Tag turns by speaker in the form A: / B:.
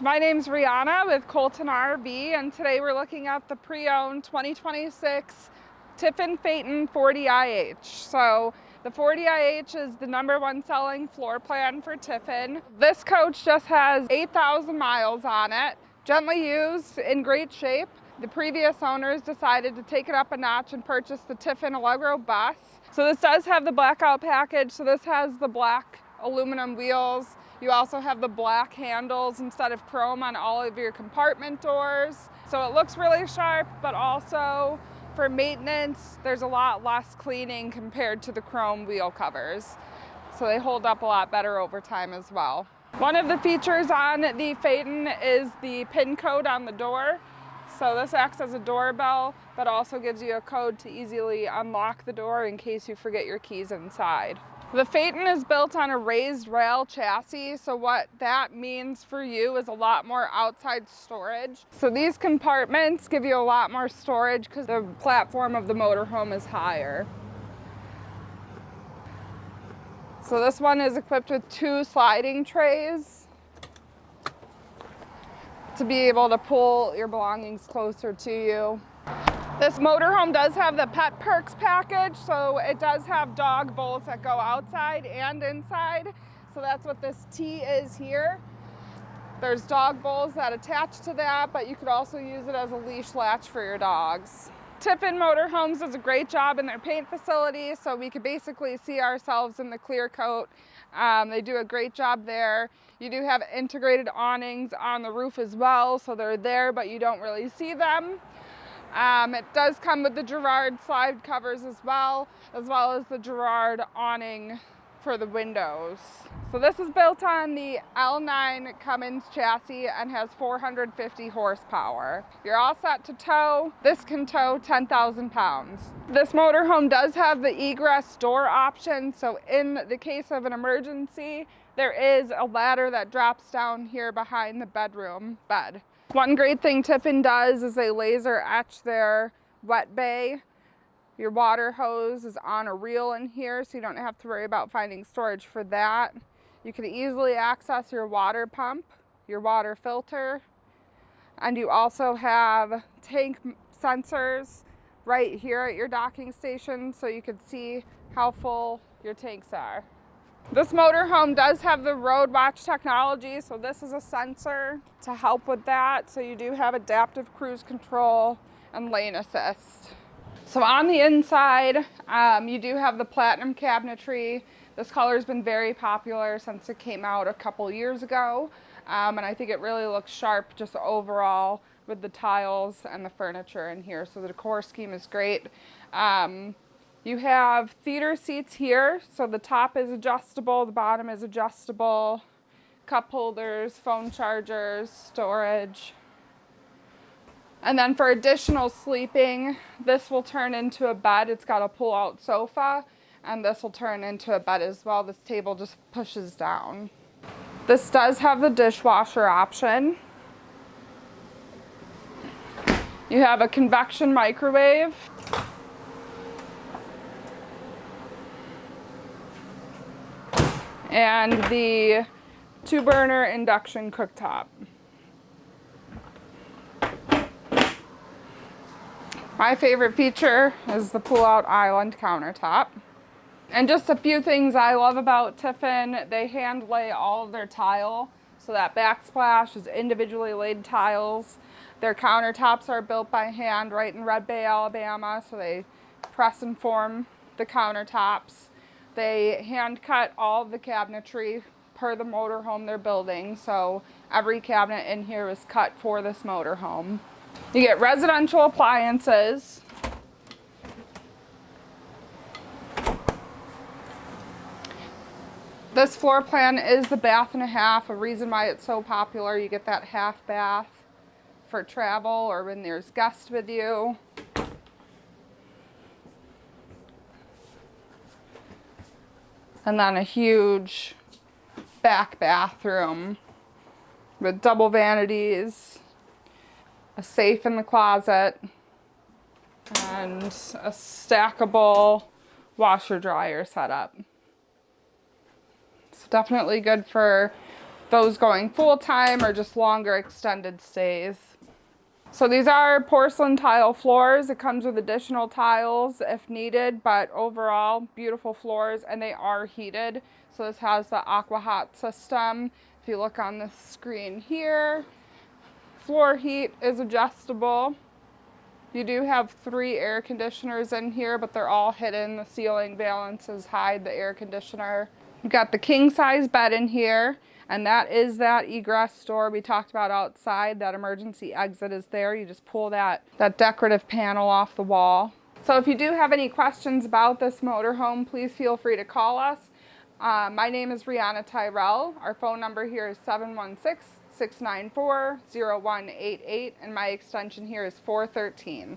A: My name's Rihanna with Colton RV, and today we're looking at the pre-owned 2026 Tiffin Phaeton 40IH. So the 40IH is the #1 selling floor plan for Tiffin. This coach just has 8,000 miles on it, gently used, in great shape. The previous owners decided to take it up a notch and purchase the Tiffin Allegro bus. So this does have the blackout package, so this has the black aluminum wheels. You also have the black handles instead of chrome on all of your compartment doors. So it looks really sharp, but also for maintenance, there's a lot less cleaning compared to the chrome wheel covers. So they hold up a lot better over time as well. One of the features on the Phaeton is the PIN code on the door. So this acts as a doorbell, but also gives you a code to easily unlock the door in case you forget your keys inside. The Phaeton is built on a raised rail chassis, so what that means for you is a lot more outside storage. So these compartments give you a lot more storage because the platform of the motorhome is higher. So this one is equipped with 2 sliding trays to be able to pull your belongings closer to you. This motorhome does have the Pet Perks package, so it does have dog bowls that go outside and inside. So that's what this T is here. There's dog bowls that attach to that, but you could also use it as a leash latch for your dogs. Tiffin Motorhomes does a great job in their paint facility, so we could basically see ourselves in the clear coat. They do a great job there. You do have integrated awnings on the roof as well, so they're there, but you don't really see them. It does come with the Girard slide covers as well as the Girard awning for the windows. So this is built on the L9 Cummins chassis and has 450 horsepower. You're all set to tow. This can tow 10,000 pounds. This motorhome does have the egress door option, so in the case of an emergency, there is a ladder that drops down here behind the bedroom bed. One great thing Tiffin does is they laser etch their wet bay. Your water hose is on a reel in here, so you don't have to worry about finding storage for that. You can easily access your water pump, your water filter, and you also have tank sensors right here at your docking station, so you can see how full your tanks are. This motorhome does have the road watch technology, so this is a sensor to help with that. So you do have adaptive cruise control and lane assist. So on the inside, you do have the platinum cabinetry. This color has been very popular since it came out a couple years ago. And I think it really looks sharp just overall with the tiles and the furniture in here. So the decor scheme is great. You have theater seats here, so the top is adjustable, the bottom is adjustable, cup holders, phone chargers, storage. And then for additional sleeping, this will turn into a bed. It's got a pull-out sofa, and this will turn into a bed as well. This table just pushes down. This does have the dishwasher option. You have a convection microwave. And the 2-burner induction cooktop. My favorite feature is the pull-out island countertop. And just a few things I love about Tiffin, they hand lay all of their tile, so that backsplash is individually laid tiles. Their countertops are built by hand right in Red Bay, Alabama, so they press and form the countertops. They hand cut all of the cabinetry per the motorhome they're building, so every cabinet in here is cut for this motorhome. You get residential appliances. This floor plan is the 1.5 bath, a reason why it's so popular. You get that half bath for travel or when there's guests with you. And then a huge back bathroom with double vanities, a safe in the closet, and a stackable washer dryer setup. It's definitely good for those going full-time or just longer extended stays. So these are porcelain tile floors. It comes with additional tiles if needed, but overall beautiful floors, and they are heated. So this has the aqua hot system. If you look on the screen here, floor heat is adjustable. You do have 3 air conditioners in here, but they're all hidden. The ceiling valances hide the air conditioner. You've got the king size bed in here. And that is that egress door we talked about outside. That emergency exit is there. You just pull that decorative panel off the wall. So if you do have any questions about this motorhome, please feel free to call us. My name is Rihanna Tyrell. Our phone number here is 716-694-0188, and my extension here is 413.